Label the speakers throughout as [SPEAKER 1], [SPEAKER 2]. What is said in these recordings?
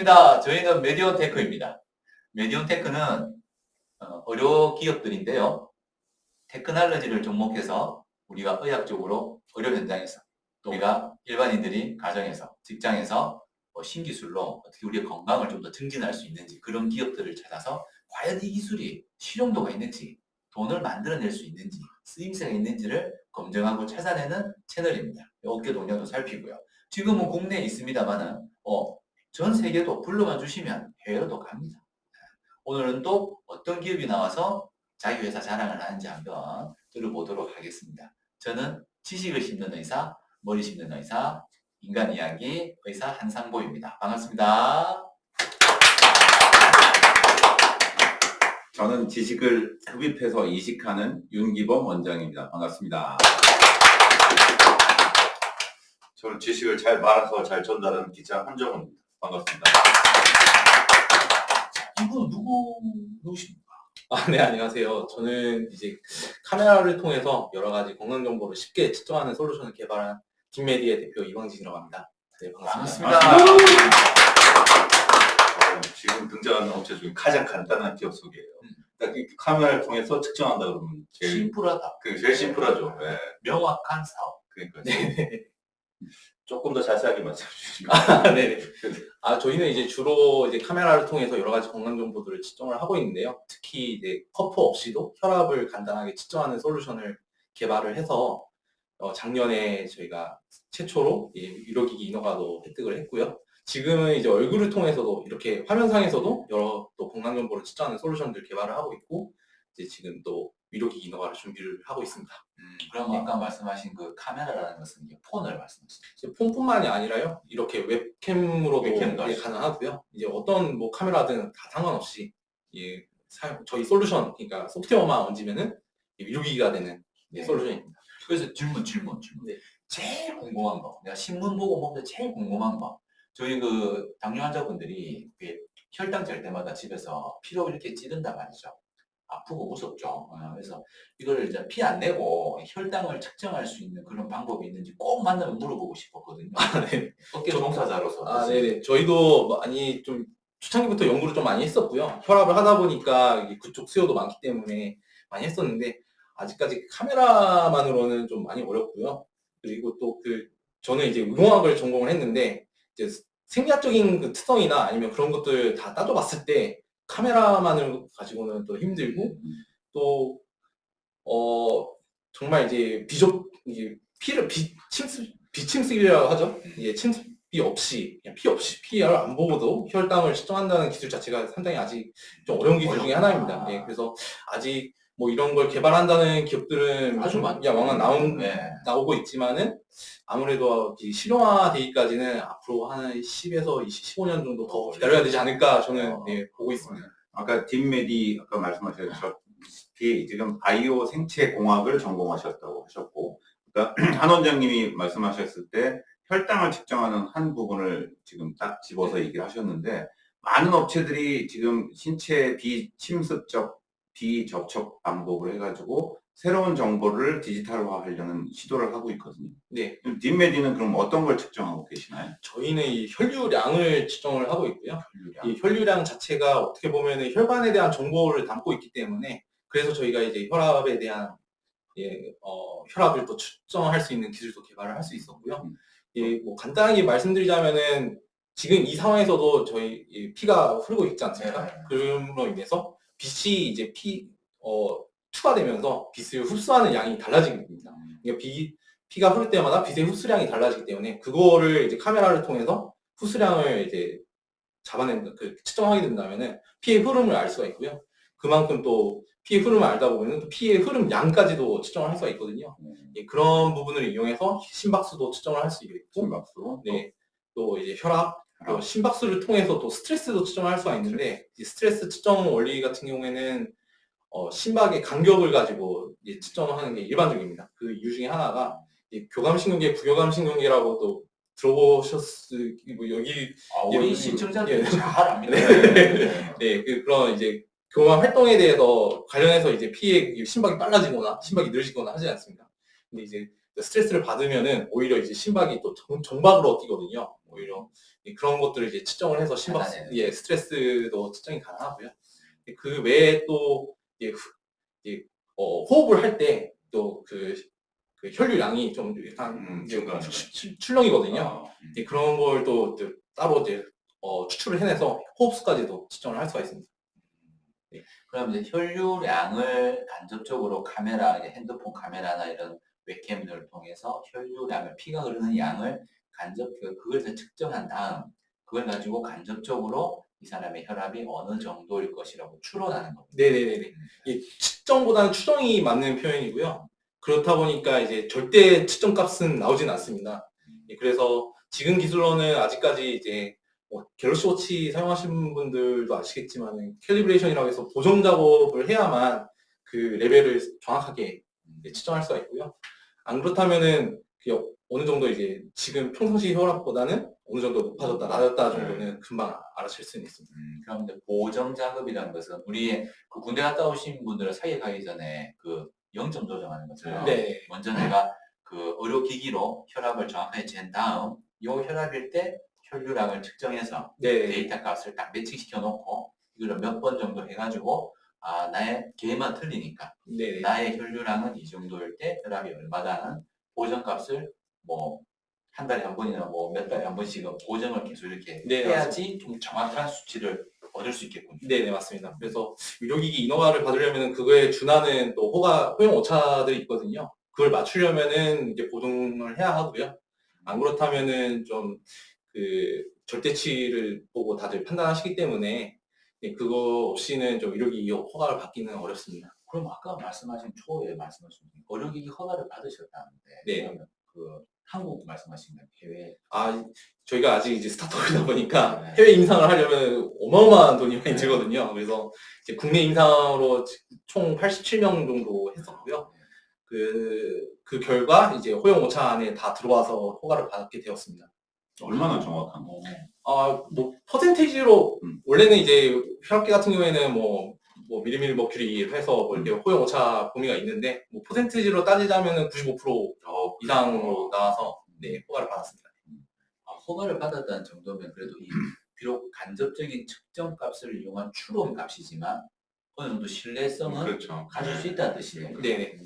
[SPEAKER 1] 반갑습니다. 저희는 메디온테크입니다. 메디온테크는 의료 기업들인데요. 테크놀로지를 접목해서 우리가 의학적으로 의료 현장에서 또 우리가 일반인들이 가정에서 직장에서 신기술로 어떻게 우리의 건강을 좀 더 증진할 수 있는지 그런 기업들을 찾아서 과연 이 기술이 실용도가 있는지 돈을 만들어낼 수 있는지 쓰임새가 있는지를 검증하고 찾아내는 채널입니다. 업계 동향도 살피고요. 지금은 국내에 있습니다만은 전 세계도 불러만 주시면 해외로도 갑니다. 오늘은 또 어떤 기업이 나와서 자기 회사 자랑을 하는지 한번 들어보도록 하겠습니다. 저는 지식을 심는 의사, 머리 심는 의사, 인간 이야기 의사 한상보입니다. 반갑습니다.
[SPEAKER 2] 저는 지식을 흡입해서 이식하는 윤기범 원장입니다. 반갑습니다.
[SPEAKER 3] 저는 지식을 잘 말아서 잘 전달하는 기자 한정훈입니다. 반갑습니다.
[SPEAKER 1] 이분 누구십니까?
[SPEAKER 4] 네, 안녕하세요. 저는 이제 카메라를 통해서 여러 가지 건강 정보를 쉽게 측정하는 솔루션을 개발한 딥메디의 대표 이광진이라고 합니다. 네, 반갑습니다.
[SPEAKER 3] 지금 등장하는 업체 중에 가장 간단한 기업 소개예요. 딱 이 카메라를 통해서 측정한다 그러면 제일
[SPEAKER 1] 심플하다.
[SPEAKER 3] 제일 심플하죠. 네.
[SPEAKER 1] 명확한 사업.
[SPEAKER 3] 그러니까 조금 더 자세하게 말씀해 주시면.
[SPEAKER 4] 네. 저희는 이제 주로 이제 카메라를 통해서 여러 가지 건강 정보들을 측정을 하고 있는데요. 특히 이제 커프 없이도 혈압을 간단하게 측정하는 솔루션을 개발을 해서 작년에 저희가 최초로 의료기기 인허가도 획득을 했고요. 지금은 이제 얼굴을 통해서도 이렇게 화면상에서도 여러 또 건강 정보를 측정하는 솔루션들 개발을 하고 있고 이제 지금 또 의료기기 인허가를 준비를 하고 있습니다.
[SPEAKER 1] 그럼 아까 말씀하신 그 카메라라는 것은 이제 폰을 말씀하시죠?
[SPEAKER 4] 폰뿐만이 아니라요. 이렇게 웹캠으로도
[SPEAKER 1] 웹캠도
[SPEAKER 4] 가능하고요. 이제 어떤 뭐 카메라든 다 상관없이 저희 솔루션, 그러니까 소프트웨어만 얹으면은 의료기기가 되는 솔루션입니다.
[SPEAKER 1] 그래서 질문.
[SPEAKER 4] 네.
[SPEAKER 1] 제일 궁금한 거, 내가 신문 보고 보는데 제일 궁금한 거, 저희 그 당뇨 환자분들이 혈당 잴 때마다 집에서 피로 이렇게 찌른단 말이죠. 아프고 무섭죠. 그래서 이걸 이제 피 안 내고 혈당을 측정할 수 있는 그런 방법이 있는지 꼭 만나면 물어보고 싶었거든요.
[SPEAKER 4] 네.
[SPEAKER 1] 업계 종사자로서.
[SPEAKER 4] 네네. 저희도 많이 좀 초창기부터 연구를 좀 많이 했었고요. 혈압을 하다 보니까 그쪽 수요도 많기 때문에 많이 했었는데 아직까지 카메라만으로는 좀 많이 어렵고요. 그리고 또 저는 이제 의공학을 전공을 했는데 이제 생리학적인 그 특성이나 아니면 그런 것들 다 따져봤을 때 카메라만을 가지고는 또 힘들고 또 정말 이제 피를 비침습이라고 하죠. 이게 침습이 없이 그냥 피 없이 피를 안 보고도 혈당을 측정한다는 기술 자체가 상당히 아직 좀 어려운 기술 중에 하나입니다. 그래서 아직 뭐 이런 걸 개발한다는 기업들은
[SPEAKER 1] 아주
[SPEAKER 4] 왕왕 나오고 있지만은 아무래도 실용화되기까지는 앞으로 한 10에서 15년 정도 더 기다려야 되지 않을까 저는 보고 있습니다.
[SPEAKER 2] 아까 딥메디 아까 말씀하셨다시피 지금 바이오 생체 공학을 전공하셨다고 하셨고, 그러니까 한 원장님이 말씀하셨을 때 혈당을 측정하는 한 부분을 지금 딱 집어서 얘기를 하셨는데 많은 업체들이 지금 신체 비침습적 비접촉 방법을 해가지고 새로운 정보를 디지털화하려는 시도를 하고 있거든요.
[SPEAKER 4] 네.
[SPEAKER 2] 딥메디는 그럼 어떤 걸 측정하고 계시나요?
[SPEAKER 4] 저희는 이 혈류량을 측정을 하고 있고요.
[SPEAKER 2] 혈류량.
[SPEAKER 4] 이 혈류량 자체가 어떻게 보면 혈관에 대한 정보를 담고 있기 때문에 그래서 저희가 이제 혈압에 대한 혈압을 또 측정할 수 있는 기술도 개발을 할 수 있었고요. 뭐 간단하게 말씀드리자면은 지금 이 상황에서도 저희 피가 흐르고 있지 않습니까? 그럼으로 인해서 빛이 이제 투과되면서 빛을 흡수하는 양이 달라지게 됩니다. 그러니까 피가 흐를 때마다 빛의 흡수량이 달라지기 때문에 그거를 이제 카메라를 통해서 흡수량을 이제 측정하게 된다면은 피의 흐름을 알 수가 있고요. 그만큼 또 피의 흐름을 알다 보면은 또 피의 흐름 양까지도 측정을 할 수가 있거든요. 그런 부분을 이용해서 심박수도 측정을 할 수 있고,
[SPEAKER 2] 심박수,
[SPEAKER 4] 또 이제 혈압, 또 심박수를 통해서 또 스트레스도 측정을 할 수가 있는데 이 스트레스 측정 원리 같은 경우에는 심박의 간격을 가지고 측정하는 게 일반적입니다. 그 이유 중에 하나가 교감신경계, 부교감신경계라고 또 여기
[SPEAKER 1] 우리 시청자들 잘 압니다.
[SPEAKER 4] 그런 이제 교감 활동에 대해서 관련해서 이제 피의 심박이 빨라지거나 심박이 느려지거나 하지 않습니까? 근데 이제 스트레스를 받으면은 오히려 이제 심박이 또 정박으로 뛰거든요. 오히려 그런 것들을 이제 측정을 해서 심박,
[SPEAKER 1] 하나는.
[SPEAKER 4] 스트레스도 측정이 가능하고요. 그 외에 또 이제 호흡을 할 때 또 그 혈류량이 좀 약간
[SPEAKER 3] 증가하는
[SPEAKER 4] 출렁이거든요.
[SPEAKER 3] 아,
[SPEAKER 4] 그런 걸 또 따로 이제 추출을 해내서 호흡수까지도 측정을 할 수가 있습니다.
[SPEAKER 1] 그럼 이제 혈류량을 간접적으로 카메라, 이제 핸드폰 카메라나 이런 웹캠들을 통해서 혈류량을, 피가 흐르는 양을 그걸 다 측정한 다음, 그걸 가지고 간접적으로 이 사람의 혈압이 어느 정도일 것이라고 추론하는 겁니다.
[SPEAKER 4] 네네네네. 이 측정보다는 추정이 맞는 표현이고요. 그렇다 보니까 이제 절대 측정 값은 나오진 않습니다. 그래서 지금 기술로는 아직까지 이제 갤럭시 워치 사용하시는 분들도 아시겠지만 캘리브레이션이라고 해서 보정 작업을 해야만 그 레벨을 정확하게 측정할 수가 있고요. 안 그렇다면은 어느 정도 이제 지금 평상시 혈압보다는 어느 정도 높아졌다 낮았다 정도는 금방 알아챌 수는 있습니다.
[SPEAKER 1] 그럼 이제 보정 작업이라는 것은 우리 그 군대 갔다 오신 분들은 사회 가기 전에 그 0점 조정하는 것처럼
[SPEAKER 4] 네.
[SPEAKER 1] 먼저 내가 그 의료기기로 혈압을 정확하게 잰 다음 이 혈압일 때 혈류량을 측정해서
[SPEAKER 4] 네.
[SPEAKER 1] 데이터 값을 딱 매칭시켜 놓고 이걸 몇 번 정도 해가지고 나의 개만 틀리니까
[SPEAKER 4] 네.
[SPEAKER 1] 나의 혈류량은 이 정도일 때 혈압이 얼마다는 보정 값을 뭐 한 달에 한 번이나 뭐 몇 달에 한 번씩은 보정을 계속 이렇게
[SPEAKER 4] 네,
[SPEAKER 1] 해야지 좀 정확한 수치를 얻을 수 있겠군요.
[SPEAKER 4] 네, 맞습니다. 그래서 의료기기 인허가를 받으려면 그거에 준하는 또 허용 오차들이 있거든요. 그걸 맞추려면은 이제 보정을 해야 하고요. 안 그렇다면은 좀 그 절대치를 보고 다들 판단하시기 때문에 그거 없이는 좀 의료기기 허가를 받기는 어렵습니다.
[SPEAKER 1] 그럼 아까 말씀하신 초에 말씀하신 의료기기 허가를 받으셨다는데
[SPEAKER 4] 네.
[SPEAKER 1] 그러면 그 한국 말씀하신 건 해외
[SPEAKER 4] 저희가 아직 이제 스타트업이다 보니까
[SPEAKER 1] 네.
[SPEAKER 4] 해외 임상을 하려면 어마어마한 돈이 많이 들거든요. 그래서 이제 국내 임상으로 총 87명 정도 했었고요. 그 결과 이제 허용 오차 안에 다 들어와서 허가를 받게 되었습니다.
[SPEAKER 2] 얼마나 정확한 거?
[SPEAKER 4] 뭐 퍼센테이지로
[SPEAKER 2] 음.
[SPEAKER 4] 원래는 이제 혈압계 같은 경우에는 뭐 미리미리 머큐리 해서 뭐 이렇게 허용 오차 범위가 있는데 뭐 퍼센테이지로 따지자면은 95% 이상으로 나와서 네, 허가를 받았습니다.
[SPEAKER 1] 허가를 받았다는 정도면 그래도 비록 간접적인 측정 값을 이용한 추론 값이지만 어느 정도 신뢰성은
[SPEAKER 2] 그렇죠.
[SPEAKER 1] 가질 수 있다는 뜻이네요.
[SPEAKER 4] 네네.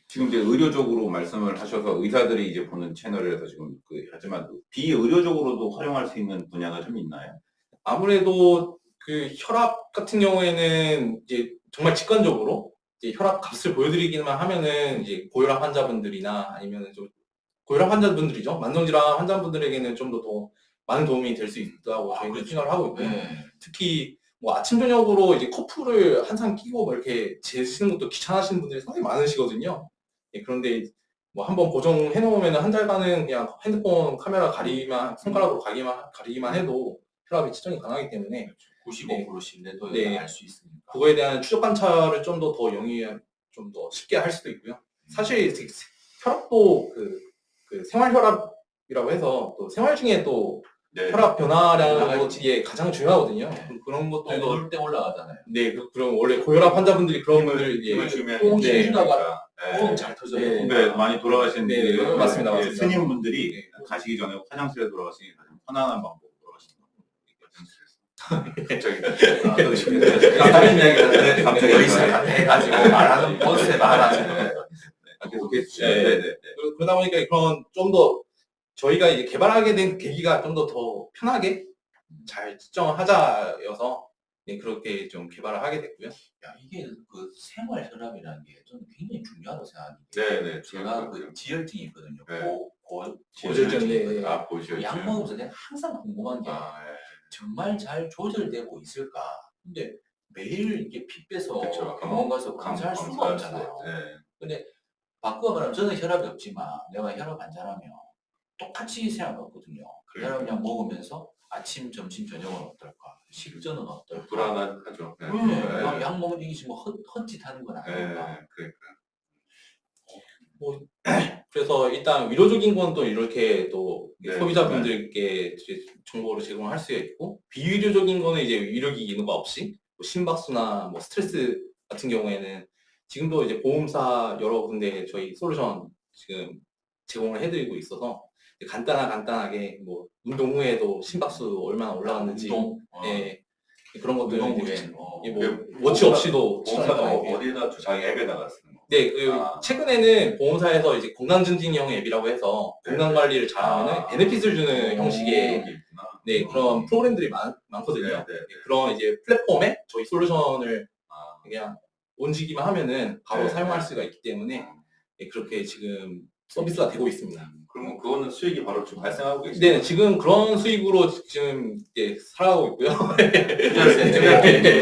[SPEAKER 2] 지금 이제 의료적으로 말씀을 하셔서 의사들이 이제 보는 채널에서 지금 하지만 비의료적으로도 활용할 수 있는 분야가 좀 있나요?
[SPEAKER 4] 아무래도 그 혈압 같은 경우에는 이제 정말 직관적으로 이제 혈압 값을 보여드리기만 하면은 이제 고혈압 환자분들이나 아니면은 좀 고혈압 환자분들이죠. 만성질환 환자분들에게는 좀 더 많은 도움이 될 수 있다고 저희는
[SPEAKER 1] 그렇죠.
[SPEAKER 4] 생각을 하고 있고요.
[SPEAKER 1] 네.
[SPEAKER 4] 특히 뭐 아침 저녁으로 이제 커플을 항상 끼고 뭐 이렇게 재시는 것도 귀찮아하시는 분들이 상당히 많으시거든요. 그런데 뭐 한번 고정해 놓으면 한 달간은 그냥 핸드폰 카메라 손가락으로 가리기만 해도 혈압이 측정이 가능하기 때문에
[SPEAKER 1] 95% 신뢰도에
[SPEAKER 4] 네.
[SPEAKER 1] 알 수 있으니까.
[SPEAKER 4] 그거에 대한 추적 관찰을 좀 더 좀 더 쉽게 할 수도 있고요. 사실 혈압도 그 생활 혈압이라고 해서 또 생활 중에 또
[SPEAKER 2] 네.
[SPEAKER 4] 혈압 변화량도 가장 중요하거든요.
[SPEAKER 1] 네.
[SPEAKER 4] 그런 것도
[SPEAKER 1] 누울 때 올라가잖아요.
[SPEAKER 4] 네, 그럼 원래 고혈압 환자분들이 그런 분들
[SPEAKER 2] 힘을 주면
[SPEAKER 1] 뽕
[SPEAKER 2] 이제
[SPEAKER 1] 힘주다가
[SPEAKER 2] 네.
[SPEAKER 1] 뽕 잘 터져요.
[SPEAKER 4] 네.
[SPEAKER 2] 네, 많이 돌아가시는
[SPEAKER 4] 네,
[SPEAKER 2] 분들이
[SPEAKER 4] 맞습니다, 맞습니다.
[SPEAKER 2] 스님분들이
[SPEAKER 4] 네.
[SPEAKER 2] 가시기 전에 화장실에 돌아가시기 가장 편안한 방법으로 돌아가시는 거예요.
[SPEAKER 1] 다른 이야기가
[SPEAKER 2] 네, 갑자기
[SPEAKER 1] 의사가 해가지고 말하는 본세 말하는 거예요.
[SPEAKER 2] 네.
[SPEAKER 4] 그러다 보니까 그런 좀 더 저희가 이제 개발하게 된 계기가 좀 더 편하게 잘 측정하자여서 그렇게 좀 개발을 하게 됐고요.
[SPEAKER 1] 야, 이게 그 생활 혈압이라는 게 저는 굉장히 중요하다고 생각하는 게
[SPEAKER 2] 네.
[SPEAKER 1] 제가 그 지혈증이 있거든요.
[SPEAKER 2] 네.
[SPEAKER 4] 고지혈증, 네.
[SPEAKER 1] 있거든요.
[SPEAKER 2] 보시죠.
[SPEAKER 1] 약 먹으면서 내가 항상 궁금한 게 정말 잘 조절되고 있을까? 근데 매일 이렇게 피 빼서
[SPEAKER 2] 그쵸.
[SPEAKER 1] 병원 가서 검사할 수가 없잖아요.
[SPEAKER 2] 네.
[SPEAKER 1] 근데 바꾸어 말하면 저는 혈압이 없지만 내가 혈압 환자라면 똑같이 생각하거든요. 혈압 그냥 먹으면서 아침, 점심, 저녁은 어떨까? 식전은 어떨까?
[SPEAKER 2] 불안하죠.
[SPEAKER 1] 약 먹는 게 뭐 헛짓 하는 건 아닌가?
[SPEAKER 2] 그러니까.
[SPEAKER 4] 그래서 일단 위로적인 건 또 이렇게 또
[SPEAKER 2] 네,
[SPEAKER 4] 소비자분들께 이제 정보를 제공할 수 있고 비위료적인 거는 이제 위료기기 인허가 없이 뭐 심박수나 뭐 스트레스 같은 경우에는 지금도 이제 보험사 여러 군데 저희 솔루션 지금 제공을 해드리고 있어서 간단하게 뭐 운동 후에도 심박수 얼마나 올라갔는지
[SPEAKER 1] 운동.
[SPEAKER 4] 예, 그런 것들
[SPEAKER 1] 운동 후에.
[SPEAKER 4] 뭐 워치 없이도
[SPEAKER 3] 보험사가
[SPEAKER 4] 추천을
[SPEAKER 3] 어디다 자기 앱에다가 쓰는 거?
[SPEAKER 4] 네, 그
[SPEAKER 3] 아.
[SPEAKER 4] 최근에는 보험사에서 이제 건강증진형 앱이라고 해서
[SPEAKER 3] 네.
[SPEAKER 4] 건강 관리를 잘하면
[SPEAKER 3] 아.
[SPEAKER 4] 베네핏을 주는 형식의
[SPEAKER 3] 그런 게 있구나.
[SPEAKER 4] 네, 그런 프로그램들이 많거든요.
[SPEAKER 3] 네, 네, 네.
[SPEAKER 4] 그런 이제 플랫폼에 저희 솔루션을
[SPEAKER 3] 아.
[SPEAKER 4] 그냥 옮기기만 하면은 바로
[SPEAKER 3] 네,
[SPEAKER 4] 사용할
[SPEAKER 3] 네.
[SPEAKER 4] 수가 있기 때문에 그렇게 지금 서비스가 되고 있습니다.
[SPEAKER 3] 그러면 그거는 수익이 바로 지금 발생하고 계시죠?
[SPEAKER 4] 네, 지금 그런 수익으로 지금 이제 살아가고 있고요.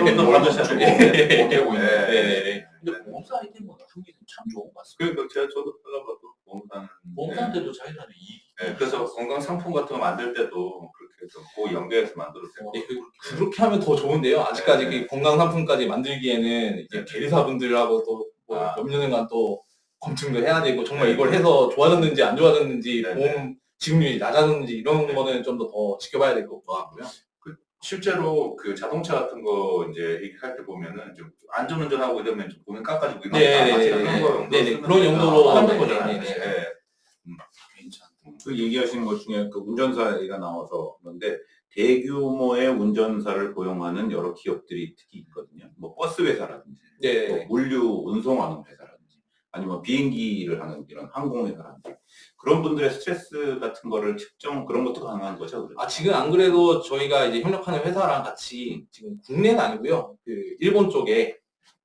[SPEAKER 3] 좀더 올라가셔야 되고
[SPEAKER 1] 못되고 있는.
[SPEAKER 4] 네.
[SPEAKER 1] 근데 보험사 아이템은 한국에서 참 좋은 것 같습니다.
[SPEAKER 3] 그러니까 저도 하려고 보험사는
[SPEAKER 1] 보험사한테도 자기들은 이익.
[SPEAKER 3] 네, 그래서 건강 상품 같은 거 만들 때도 그렇게 해서 그 연계해서 만들었어요.
[SPEAKER 4] 네, 그렇게 하면 더 좋은데요. 아직까지
[SPEAKER 3] 네.
[SPEAKER 4] 그 건강 상품까지 만들기에는 이제
[SPEAKER 3] 네.
[SPEAKER 4] 계류사분들하고 또뭐
[SPEAKER 3] 아.
[SPEAKER 4] 몇 년간 또 검증도 해야 되고 정말
[SPEAKER 3] 네.
[SPEAKER 4] 이걸 해서 좋아졌는지 안 좋아졌는지
[SPEAKER 3] 네.
[SPEAKER 4] 보험 지급률이 낮아졌는지 이런
[SPEAKER 3] 네.
[SPEAKER 4] 거는 좀 더 지켜봐야 될 것 같고요.
[SPEAKER 3] 실제로 그 자동차 같은 거 이제 얘기할 때 보면은 좀 안전운전하고 이러면 좀 보면 깎아주고 이런
[SPEAKER 4] 네네네.
[SPEAKER 3] 거
[SPEAKER 4] 네네. 그런 용도로
[SPEAKER 3] 하는
[SPEAKER 4] 네,
[SPEAKER 3] 거잖아요.
[SPEAKER 4] 네, 네.
[SPEAKER 3] 네.
[SPEAKER 1] 괜찮다.
[SPEAKER 2] 그 얘기하시는 것 중에 그 운전사 얘기가 나와서 그런데 대규모의 운전사를 고용하는 여러 기업들이 특히 있거든요. 뭐 버스 회사라든지,
[SPEAKER 4] 네.
[SPEAKER 2] 뭐 물류 운송하는 회사라든지, 아니면 비행기를 하는 이런 항공회사라든지 그런 분들의 스트레스 같은 거를 측정 그런 것도 가능한 거죠. 그렇죠?
[SPEAKER 4] 지금 안 그래도 저희가 이제 협력하는 회사랑 같이 지금 국내는 아니고요. 그 일본 쪽에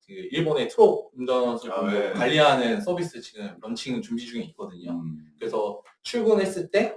[SPEAKER 4] 그 일본의 트럭 운전수
[SPEAKER 3] 네.
[SPEAKER 4] 관리하는 서비스 지금 런칭 준비 중에 있거든요. 그래서 출근했을 때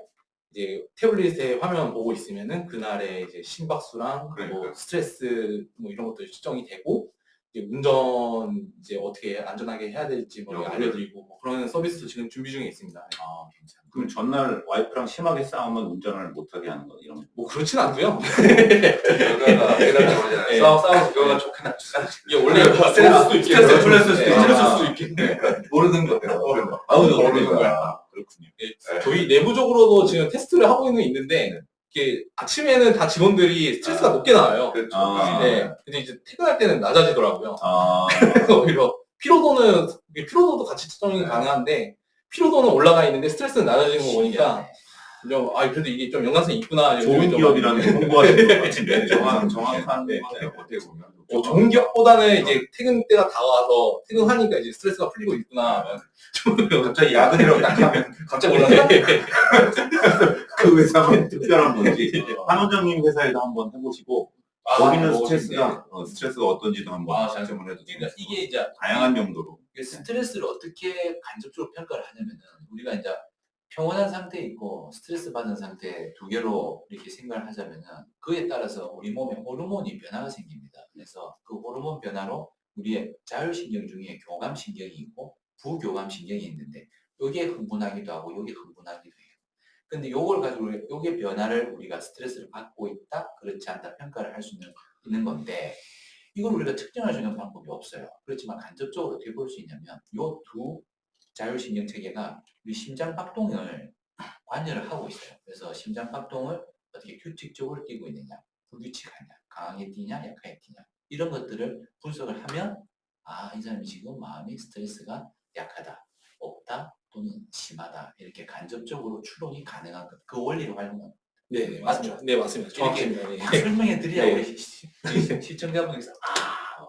[SPEAKER 4] 이제 태블릿에 화면 보고 있으면은 그날의 이제 심박수랑
[SPEAKER 3] 그러니까요.
[SPEAKER 4] 뭐 스트레스 뭐 이런 것들이 측정이 되고 이제 운전 이제 어떻게 안전하게 해야 될지 뭐
[SPEAKER 3] 네.
[SPEAKER 4] 알려드리고 뭐 그런 서비스도 지금 준비 중에 있습니다.
[SPEAKER 1] 괜찮다.
[SPEAKER 2] 그럼 전날 와이프랑 심하게 싸우면 운전을 못하게 하는 거 이런 거.
[SPEAKER 4] 뭐 그렇진 않고요.
[SPEAKER 3] 그러다가 그러잖아요.
[SPEAKER 4] 네.
[SPEAKER 3] 싸워서 그거가 좋게 나쁘잖아요.
[SPEAKER 4] 이게 원래
[SPEAKER 3] 스트레스 수도 있겠네.
[SPEAKER 4] 스트레스
[SPEAKER 3] 풀렸을 수도
[SPEAKER 4] 네.
[SPEAKER 3] 있겠네.
[SPEAKER 4] 풀렸을 수도 있겠네.
[SPEAKER 3] 모르는 거예요.
[SPEAKER 2] 아무도
[SPEAKER 3] 모르는 거야.
[SPEAKER 2] 그렇군요.
[SPEAKER 4] 네, 저희 내부적으로도 지금 테스트를 하고 있는데 이게 아침에는 다 직원들이 스트레스가 높게 나와요.
[SPEAKER 3] 그렇죠.
[SPEAKER 2] 아.
[SPEAKER 4] 네. 근데 이제 퇴근할 때는 낮아지더라고요.
[SPEAKER 2] 아,
[SPEAKER 4] 그래서 오히려 피로도도 같이 측정이
[SPEAKER 3] 네.
[SPEAKER 4] 가능한데 피로도는 올라가 있는데 스트레스는 낮아지는 거 보니까 좀 그래도 이게 좀 연관성이 있구나.
[SPEAKER 2] 좋은
[SPEAKER 4] 좀
[SPEAKER 2] 기업이라는 게 홍보하시는 것 같은데.
[SPEAKER 3] 정확한
[SPEAKER 4] 네.
[SPEAKER 3] 거네요. 어떻게 보면.
[SPEAKER 4] 좋은 기업보다는 이제 퇴근 때가 다가와서 퇴근하니까 이제 스트레스가 풀리고 있구나.
[SPEAKER 3] 갑자기 야근이라고 딱 하면 갑자기 올라가.
[SPEAKER 2] 그 회사가 특별한 건지 한 원장님 회사에도 한번 해보시고 거기는 스트레스가 어떤지도 한번
[SPEAKER 1] 잘
[SPEAKER 2] 설명을 해도
[SPEAKER 1] 그러니까
[SPEAKER 2] 되겠습니다.
[SPEAKER 1] 이게 이제
[SPEAKER 2] 다양한 용도로.
[SPEAKER 1] 스트레스를 어떻게 간접적으로 평가를 하냐면은 우리가 이제 평온한 상태에 있고 스트레스 받는 상태 두 개로 이렇게 생각을 하자면은 그에 따라서 우리 몸에 호르몬이 변화가 생깁니다. 그래서 그 호르몬 변화로 우리의 자율신경 중에 교감신경이 있고 부교감신경이 있는데 여기에 흥분하기도 하고 여기에 흥분하기도 해요. 근데 요걸 가지고 요게 변화를 우리가 스트레스를 받고 있다, 그렇지 않다 평가를 할 수 있는 건데 이걸 우리가 측정할 수 있는 방법이 없어요. 그렇지만 간접적으로 어떻게 볼 수 있냐면 요 두 자율신경 체계가 우리 심장 박동을 관여를 하고 있어요. 그래서 심장 박동을 어떻게 규칙적으로 뛰고 있느냐, 불규칙하냐, 강하게 뛰냐, 약하게 뛰냐 이런 것들을 분석을 하면 이 사람이 지금 마음의 스트레스가 약하다, 없다 또는 심하다 이렇게 간접적으로 추론이 가능한 것. 그 원리를 활용합니다.
[SPEAKER 4] 네,
[SPEAKER 1] 맞죠?
[SPEAKER 4] 맞습니다. 네, 맞습니다. 정확합니다. 네.
[SPEAKER 1] 다 설명해 드려야
[SPEAKER 4] 네.
[SPEAKER 1] 우리 시청자분께서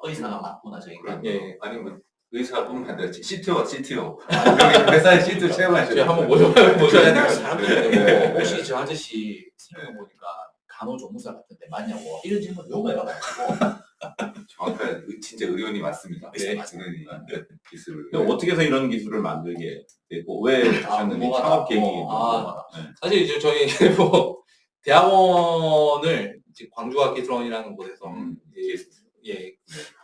[SPEAKER 1] 의사가 맞구나 저 인간.
[SPEAKER 4] 예.
[SPEAKER 3] 아니면 의사뿐만 아니라 CTO. 여기 회사의 CTO 체험하셔야
[SPEAKER 4] 저희 한번 모셔야
[SPEAKER 1] 옛날
[SPEAKER 4] 돼요.
[SPEAKER 1] 사람들이
[SPEAKER 3] 네.
[SPEAKER 1] 혹시 저 아저씨 생각해보니까 간호조무사 같은데 맞냐고 이런 질문 너무 해가지고
[SPEAKER 3] 정확한 진짜 의원이 맞습니다.
[SPEAKER 1] 네.
[SPEAKER 3] 의원이 기술을.
[SPEAKER 2] 근데 어떻게 해서 이런 기술을 만들게 되고 왜 하셨는지
[SPEAKER 1] 뭐가
[SPEAKER 2] 창업 계획이
[SPEAKER 4] 사실 이제 저희 뭐 대학원을 이제 광주학기드론이라는 곳에서 이제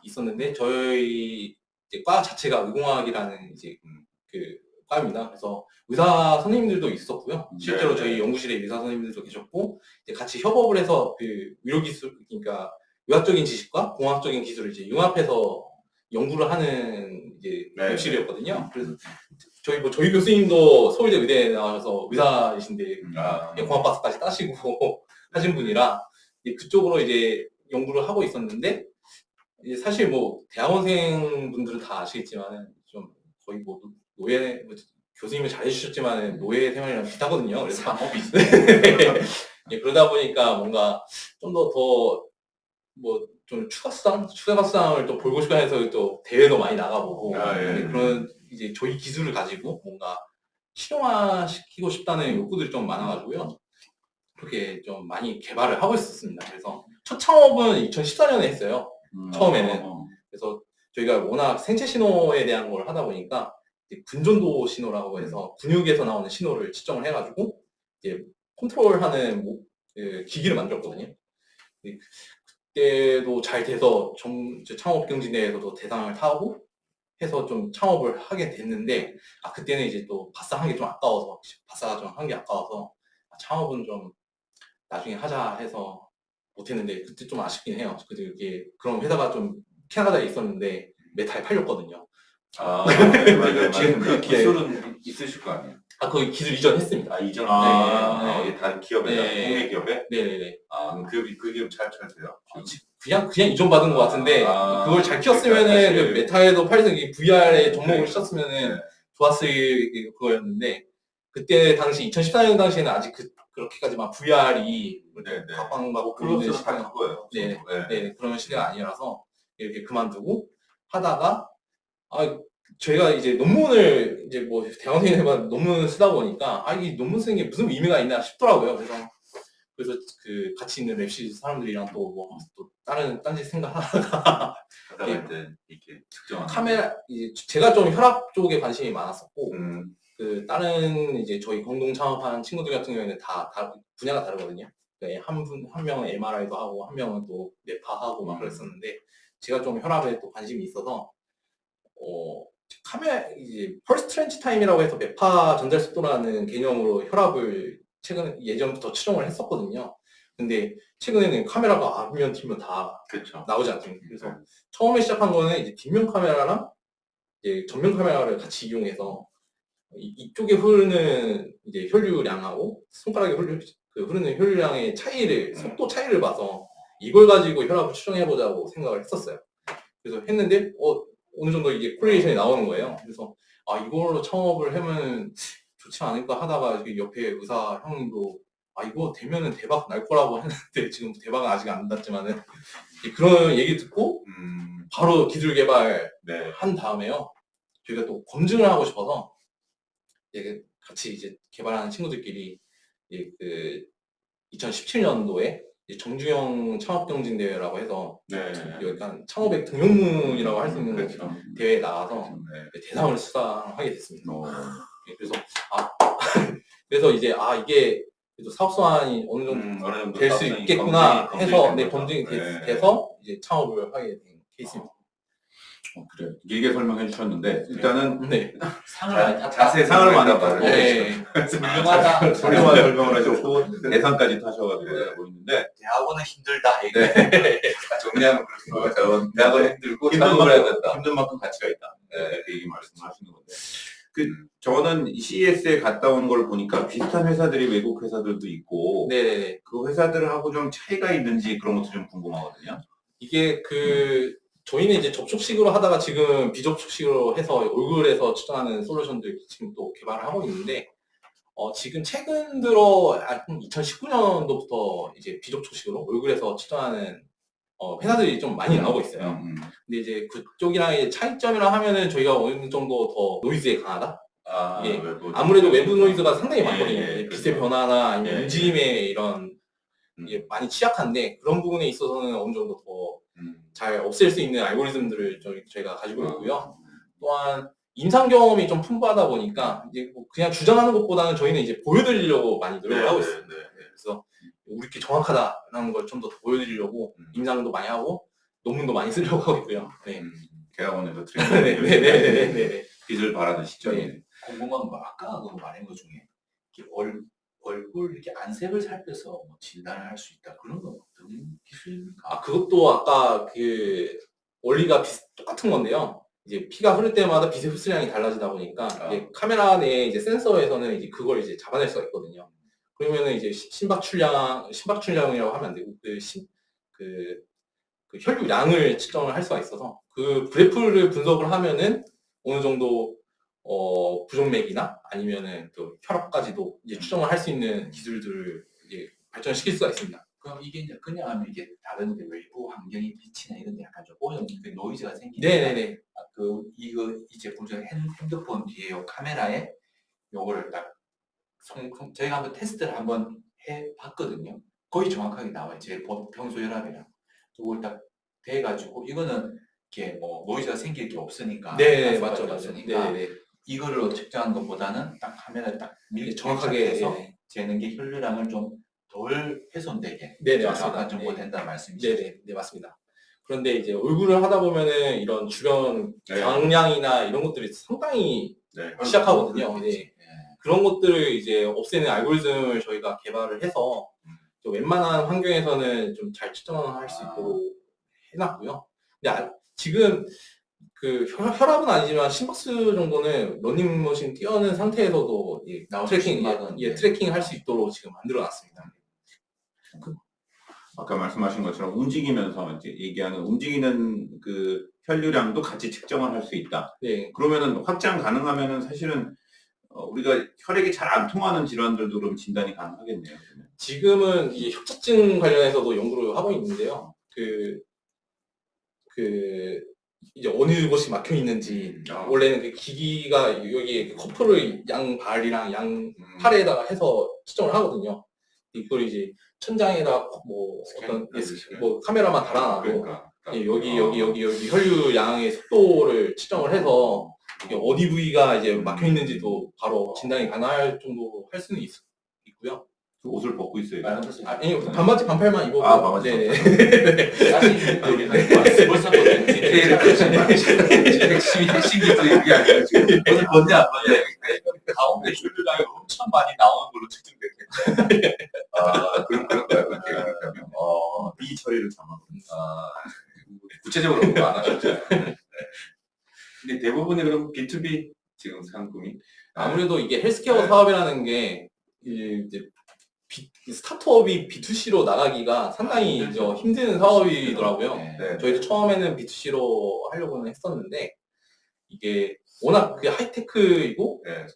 [SPEAKER 4] 있었는데 저희 이제 과 자체가 의공학이라는 이제 그 과입니다. 그래서 의사 선생님들도 있었고요. 실제로 저희 연구실에 의사 선생님들도 계셨고 이제 같이 협업을 해서 그 의료 기술 그러니까 의학적인 지식과 공학적인 기술을 이제 융합해서 연구를 하는 이제
[SPEAKER 3] 네.
[SPEAKER 4] 교실이었거든요. 그래서 저희 교수님도 서울대 의대에 나와서 의사이신데 공학박사까지 따시고 하신 분이라 이제 그쪽으로 이제 연구를 하고 있었는데 이제 사실 뭐 대학원생 분들은 다 아시겠지만 좀 거의 뭐 노예 교수님은 잘해주셨지만 노예 생활이랑 비슷하거든요. 그래서
[SPEAKER 1] 상업이지.
[SPEAKER 4] 예, 그러다 보니까 뭔가 좀 더 뭐 좀 추가성을 또 보고 싶어 해서 또 대회도 많이 나가보고 그런 이제 저희 기술을 가지고 뭔가 실용화시키고 싶다는 욕구들이 좀 많아가지고요. 그렇게 좀 많이 개발을 하고 있었습니다. 그래서 첫 창업은 2014년에 했어요. 처음에는. 그래서 저희가 워낙 생체 신호에 대한 걸 하다 보니까 이제 근전도 신호라고 해서 근육에서 나오는 신호를 측정을 해가지고 이제 컨트롤하는 그 기기를 만들었거든요. 그때도 잘 돼서 창업 경진대회에서도 대상을 타고 해서 좀 창업을 하게 됐는데 그때는 이제 또 바싹한 게 좀 아까워서 바싹 좀 한 게 아까워서 창업은 좀 나중에 하자 해서 못했는데 그때 좀 아쉽긴 해요. 이게 그런 회사가 좀 캐나다에 있었는데 메타에 팔렸거든요.
[SPEAKER 2] 맞아요.
[SPEAKER 3] 지금 그
[SPEAKER 2] 맞아요.
[SPEAKER 3] 기술은 있으실 거 아니에요?
[SPEAKER 4] 거기 기술 이전했습니다.
[SPEAKER 3] 이전
[SPEAKER 4] 네.
[SPEAKER 3] 이게 다른 기업에
[SPEAKER 4] 네.
[SPEAKER 3] 국내 기업에
[SPEAKER 4] 네네네.
[SPEAKER 3] 그 기업 잘 돼요.
[SPEAKER 4] 그냥 이전받은 것 같은데 그걸 잘 키웠으면은
[SPEAKER 3] 그러니까
[SPEAKER 4] 그 메타에도 팔려서 VR에 종목을
[SPEAKER 3] 그러니까.
[SPEAKER 4] 시켰으면은 좋았을 그거였는데 그때 당시 2014년 당시에는 아직 그렇게까지 막 VR이
[SPEAKER 3] 네네.
[SPEAKER 4] 각광받고
[SPEAKER 3] 클로스는
[SPEAKER 4] 있는
[SPEAKER 3] 다 그거예요.
[SPEAKER 4] 네. 네, 그런 시대가 아니라서 이렇게 그만두고 하다가 저희가 이제 논문을 이제 뭐 대학생이지만 논문을 쓰다 보니까 이 논문 쓰는 게 무슨 의미가 있나 싶더라고요. 그래서 그 같이 있는 랩시 사람들이랑 또 다른 딴짓 생각하다가
[SPEAKER 3] 하다가 이제 이렇게 측정하는
[SPEAKER 4] 카메라 이제 제가 좀 혈압 쪽에 관심이 많았었고
[SPEAKER 3] 음.
[SPEAKER 4] 다른 이제 저희 공동 창업한 친구들 같은 경우에는 다 분야가 다르거든요. 한 명은 MRI도 하고 한 명은 또 뇌파하고 막 그랬었는데 제가 좀 혈압에 또 관심이 있어서 이제 펄스 트렌치 타임이라고 해서 뇌파 전달 속도라는 개념으로 혈압을 예전부터 추정을 했었거든요. 근데 최근에는 카메라가 앞면 뒷면 다
[SPEAKER 3] 그렇죠.
[SPEAKER 4] 나오지 않습니까? 그래서 처음에 시작한 거는 이제 뒷면 카메라랑 이제 전면 카메라를 같이 이용해서 이쪽에 흐르는 이제 혈류량하고 손가락에 흐르는 혈류량의 차이를 속도 차이를 봐서 이걸 가지고 혈압을 추정해 보자고 생각을 했었어요. 그래서 했는데 어느 정도 이게 콜레이션이 나오는 거예요. 그래서 이걸로 창업을 하면 좋지 않을까 하다가 옆에 의사 형님도 이거 되면은 대박 날 거라고 했는데 지금 대박은 아직 안 났지만은 그런 얘기 듣고 바로 기술 개발
[SPEAKER 3] 네.
[SPEAKER 4] 한 다음에요. 저희가 또 검증을 하고 싶어서 같이 이제 개발하는 친구들끼리 그 2017년도에 정주영 창업경진대회라고 해서
[SPEAKER 3] 네.
[SPEAKER 4] 약간 창업의 등용문이라고 할 수 있는
[SPEAKER 3] 그렇죠.
[SPEAKER 4] 대회에 나가서
[SPEAKER 3] 네.
[SPEAKER 4] 대상을 수상하게 됐습니다. 그래서 이제 이게 그래도 사업소환이 어느 정도 될 수 있겠구나 해서 검증이 돼서 이제 창업을 하게 된 케이스입니다.
[SPEAKER 2] 그래요. 길게 설명해 주셨는데 일단은
[SPEAKER 1] 상을 많이 탔다.
[SPEAKER 2] 자세히 상을 많이 탔다.
[SPEAKER 1] 훌륭하다.
[SPEAKER 2] 훌륭한 설명을 하셨고 대상까지 타셔가지고 보이는데
[SPEAKER 1] 대학원은 힘들다.
[SPEAKER 3] 정리하면 그렇죠. 대학은 힘들고
[SPEAKER 2] 힘든
[SPEAKER 3] 창업을 해야
[SPEAKER 2] 만큼,
[SPEAKER 3] 된다.
[SPEAKER 2] 힘든 만큼 가치가 있다. 그 얘기 말씀하시는 건데 저는 CES에 갔다 온 걸 보니까 비슷한 회사들이 외국 회사들도 있고
[SPEAKER 4] 네네네.
[SPEAKER 2] 그 회사들하고 좀 차이가 있는지 그런 것도 좀 궁금하거든요.
[SPEAKER 4] 이게 저희는 이제 접촉식으로 하다가 지금 비접촉식으로 해서 얼굴에서 측정하는 솔루션들 지금 또 개발을 하고 있는데 지금 최근 들어 2019년도부터 이제 비접촉식으로 얼굴에서 측정하는 회사들이 좀 많이 나오고 있어요. 근데 이제 그쪽이랑 이제 차이점이라 하면은 저희가 어느 정도 더 노이즈에 강하다? 아무래도 외부 노이즈가 상당히 많거든요. 빛의 변화나 아니면 움직임의 이런 많이 취약한데 그런 부분에 있어서는 어느 정도 더 잘 없앨 수 있는 알고리즘들을 저희가 가지고 있고요. 또한 임상 경험이 좀 풍부하다 보니까 이제 그냥 주장하는 것보다는 저희는 이제 보여드리려고 많이 노력을 하고 있습니다. 그래서 우리께 정확하다라는 걸 좀 더 보여드리려고 임상도 많이 하고 논문도 많이 쓰려고 하고 있고요.
[SPEAKER 2] 대학원에서
[SPEAKER 4] 네네네네.
[SPEAKER 2] 빛을 발하는 시점이네.
[SPEAKER 1] 궁금한 거 아까 그 말한 것 중에 얼굴 이렇게 안색을 살펴서 뭐 진단을 할 수 있다 그런 건 어떤 기술입니까?
[SPEAKER 4] 그것도 아까 그 원리가 똑같은 건데요. 이제 피가 흐를 때마다 빛의 흡수량이 달라지다 보니까 이제 카메라 내에 이제 센서에서는 이제 그걸 이제 잡아낼 수가 있거든요. 그러면은 이제 심박출량이라고 하면 안 되고 그 혈류량을 측정을 할 수가 있어서 그 그래프를 분석을 하면은 어느 정도 부정맥이나 아니면은 또 혈압까지도 이제 추정을 할 수 있는 기술들을 이제 발전시킬 수가 있습니다.
[SPEAKER 1] 그럼 이게 이제 그냥 하면 이게 다른 데 외부 환경이 빛이나 이런 데 약간 좀 오염, 그 노이즈가 생기니까
[SPEAKER 4] 네네네.
[SPEAKER 1] 이 제품 중에 핸드폰 뒤에 요 카메라에 요거를 딱 저희가 한번 테스트를 한번 해봤거든요. 거의 정확하게 나와요. 제 평소 혈압이랑. 그걸 딱 대가지고 이거는 이렇게 뭐 노이즈가 생길 게 없으니까.
[SPEAKER 4] 네,
[SPEAKER 1] 가스가
[SPEAKER 4] 맞죠, 맞죠.
[SPEAKER 1] 없으니까
[SPEAKER 4] 네네.
[SPEAKER 1] 이걸로 측정한 것보다는 딱 카메라에 딱
[SPEAKER 4] 정확하게
[SPEAKER 1] 밀착해서
[SPEAKER 4] 예.
[SPEAKER 1] 재는 게 혈류량을 좀 덜 훼손되게
[SPEAKER 4] 네네,
[SPEAKER 1] 정확한
[SPEAKER 4] 맞습니다.
[SPEAKER 1] 정보가
[SPEAKER 4] 네.
[SPEAKER 1] 된다는 말씀이시죠?
[SPEAKER 4] 네네, 네, 맞습니다. 그런데 이제 얼굴을 하다 보면은 이런 주변
[SPEAKER 2] 네.
[SPEAKER 4] 광량이나 이런 것들이 상당히
[SPEAKER 2] 네.
[SPEAKER 4] 시작하거든요. 네.
[SPEAKER 1] 예.
[SPEAKER 4] 그런 것들을 이제 없애는 알고리즘을 저희가 개발을 해서 좀 웬만한 환경에서는 좀 잘 측정할 수 있도록 해놨고요. 근데 지금 그 혈압은 아니지만 심박수 정도는 러닝머신 뛰어는 상태에서도 예,
[SPEAKER 1] 나올 수
[SPEAKER 4] 트래킹,
[SPEAKER 1] 있는
[SPEAKER 4] 예, 트래킹 할 수 있도록 지금 만들어놨습니다.
[SPEAKER 2] 아까 말씀하신 것처럼 움직이면서 이제 얘기하는 움직이는 그 혈류량도 같이 측정을 할 수 있다.
[SPEAKER 4] 네.
[SPEAKER 2] 그러면은 확장 가능하면은 사실은 우리가 혈액이 잘 안 통하는 질환들도 그럼 진단이 가능하겠네요. 그러면.
[SPEAKER 4] 지금은 이 협착증 관련해서도 연구를 하고 있는데요. 이제 어느 곳이 막혀 있는지, 원래는 그 기기가 여기에 그 커프를 양 발이랑 양 팔에다가 해서 측정을 하거든요. 이걸 이제 천장에다 뭐 어떤 뭐 카메라만 달아놔도
[SPEAKER 2] 그러니까.
[SPEAKER 4] 예, 여기 혈류량의 속도를 측정을 해서 이게 어디 부위가 이제 막혀 있는지도 바로 진단이 가능할 정도로 할 수는 있고요.
[SPEAKER 2] 그 옷을 벗고 있어요.
[SPEAKER 4] 아니 반바지 반팔만 입어도
[SPEAKER 2] 반바지
[SPEAKER 4] 네네.
[SPEAKER 1] 벌써 또 디테일을 핵심 기술 얘기하는 지금 오늘 뭔지 안 봤냐. 가운데 혈류량이 엄청 많이 나오는 걸로 측정됐겠죠.
[SPEAKER 2] 그런가요? 그러면 이 처리를 담아보니까
[SPEAKER 3] 구체적으로 그거 안 하셨죠. 근데 대부분이 그럼 B2B 지금 상품이
[SPEAKER 4] 아무래도 이게 헬스케어
[SPEAKER 3] 네.
[SPEAKER 4] 사업이라는 게 이제 스타트업이 B2C로 나가기가 상당히 힘든 사업이더라고요.
[SPEAKER 3] 네.
[SPEAKER 4] 저희도 처음에는 B2C로 하려고는 했었는데 이게 워낙 그 하이테크이고
[SPEAKER 3] 네.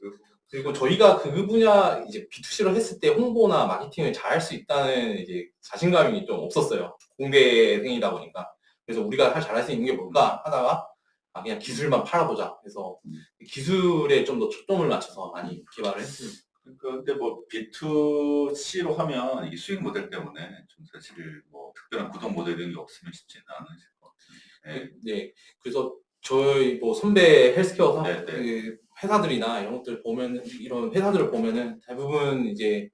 [SPEAKER 4] 그리고 저희가 그 분야 이제 B2C로 했을 때 홍보나 마케팅을 잘 할 수 있다는 이제 자신감이 좀 없었어요. 공대생이다 보니까. 그래서 우리가 잘할 수 있는 게 뭘까 하다가 그냥 기술만 팔아보자. 그래서 기술에 좀 더 초점을 맞춰서 많이 개발을 했습니다.
[SPEAKER 3] 근데 뭐 B2C로 하면 이 수익 모델 때문에 좀 사실 뭐 특별한 구독 모델 이런 게 없으면 쉽지는 않으실 것 같아요. 네.
[SPEAKER 4] 네. 그래서 저희 뭐 선배 헬스케어 사업
[SPEAKER 3] 네, 네.
[SPEAKER 4] 그 회사들이나 이런 것들 보면 이런 회사들을 보면은 대부분 이제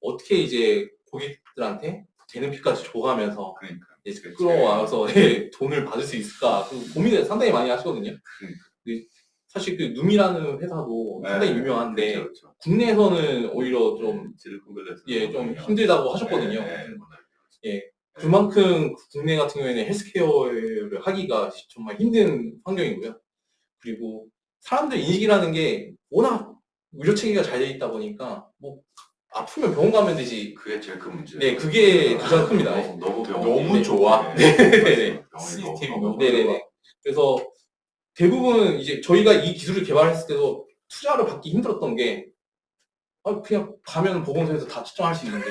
[SPEAKER 4] 어떻게 이제 고객들한테 되는 피까지 줘가면서
[SPEAKER 3] 그러니까.
[SPEAKER 4] 이제 끌어와서 예, 돈을 받을 수 있을까 그 고민을 상당히 많이 하시거든요. 사실 그 눔이라는 회사도 상당히 유명한데
[SPEAKER 3] 그렇죠.
[SPEAKER 4] 국내에서는 오히려 좀
[SPEAKER 3] 실리콘밸리에서
[SPEAKER 4] 좀 힘들다고 하셨거든요.
[SPEAKER 3] 네.
[SPEAKER 4] 예, 그만큼 국내 같은 경우에는 헬스케어를 하기가 정말 힘든 환경이고요. 그리고 사람들 인식이라는 게 워낙 의료 체계가 잘 돼 있다 보니까 뭐 아프면 병원 가면 되지.
[SPEAKER 3] 그게 제일 큰 문제예요.
[SPEAKER 4] 네, 그게 가장 큽니다.
[SPEAKER 1] 너무 좋아.
[SPEAKER 4] 네네.
[SPEAKER 1] 시스템이 너무
[SPEAKER 4] 네네네. 그래서 대부분 이제 저희가 이 기술을 개발했을 때도 투자를 받기 힘들었던 게 그냥 가면 보건소에서 다 측정할 수 있는데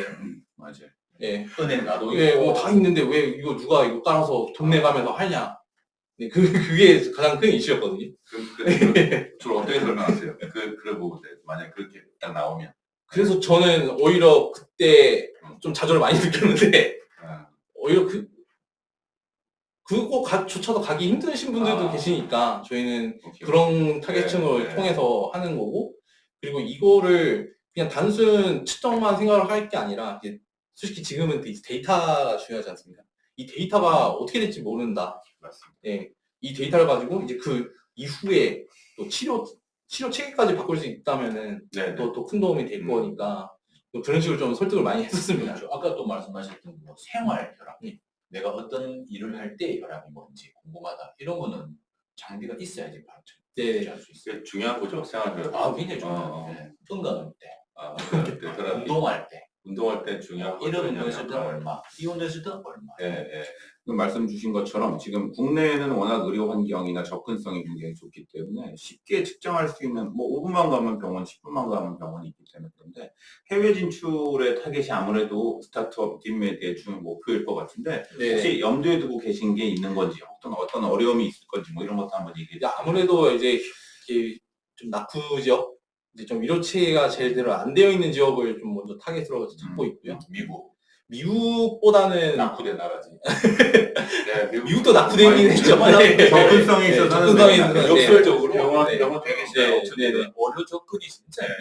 [SPEAKER 2] 맞아요.
[SPEAKER 4] 예,
[SPEAKER 1] 은행 나도
[SPEAKER 4] 예, 다 있는데 왜 이거 누가 이거 깔아서 돈 내가면서 하냐? 네, 그게 가장 큰 이슈였거든요.
[SPEAKER 3] 주로 어떻게 설명하세요? 그러고 만약 그렇게 딱 나오면.
[SPEAKER 4] 그래서 저는 오히려 그때 좀 좌절을 많이 느꼈는데 오히려 그거조차도 가기 힘드신 분들도 계시니까 저희는 그런 타겟층을
[SPEAKER 3] 네.
[SPEAKER 4] 통해서 하는 거고 그리고 이거를 그냥 단순 측정만 생각을 할 게 아니라 이제 솔직히 지금은 데이터가 중요하지 않습니까? 이 데이터가 어떻게 될지 모른다.
[SPEAKER 2] 맞습니다.
[SPEAKER 4] 예, 이 데이터를 가지고 이제 그 이후에 또 치료 체계까지 바꿀 수 있다면은
[SPEAKER 3] 네.
[SPEAKER 4] 또 큰 도움이 될 거니까 또 그런 식으로 좀 설득을 많이 했었습니다.
[SPEAKER 1] 그렇죠. 아까 또 말씀하셨던 뭐 생활 혈압, 내가 어떤 일을 할 때 혈압이 뭔지 궁금하다. 이런 거는 장비가 있어야지 바로
[SPEAKER 4] 네.
[SPEAKER 1] 할 수 있어요.
[SPEAKER 3] 그게 중요한 거죠, 생활.
[SPEAKER 1] 굉장히 중요해요. 네. 운동할 때,
[SPEAKER 3] 네,
[SPEAKER 1] 운동할 때,
[SPEAKER 3] 운동할 때 중요한 거
[SPEAKER 1] 이런 운동했을 때는 얼마, 이 운동했을 때는 얼마.
[SPEAKER 3] 예, 예.
[SPEAKER 2] 그 말씀 주신 것처럼 지금 국내에는 워낙 의료 환경이나 접근성이 굉장히 좋기 때문에 쉽게 측정할 수 있는 뭐 5분만 가면 병원, 10분만 가면 병원이 있기 때문에 그런데 해외 진출의 타겟이 아무래도 스타트업 팀에 대해 주 목표일 것 같은데
[SPEAKER 4] 네.
[SPEAKER 2] 혹시 염두에 두고 계신 게 있는 건지 어떤 어려움이 있을 건지 뭐 이런 것도 한번 얘기해
[SPEAKER 4] 이제
[SPEAKER 2] 주세요.
[SPEAKER 4] 아무래도 이제 이렇게 좀 낙후 지역, 이제 좀 위로체가 제대로 안 되어 있는 지역을 좀 먼저 타겟으로 찾고 있고요. 미국보다는
[SPEAKER 3] 낙후된 나라지. 네,
[SPEAKER 4] 미국도 낙후되긴 했죠. 네.
[SPEAKER 2] 접근성에 있어서는
[SPEAKER 4] 접근성에
[SPEAKER 2] 네.
[SPEAKER 4] 있어서는
[SPEAKER 1] 역설적으로
[SPEAKER 3] 병원 되게
[SPEAKER 4] 네,
[SPEAKER 3] 싫어요.
[SPEAKER 4] 네, 네.
[SPEAKER 1] 어려 접근이 진짜
[SPEAKER 3] 네.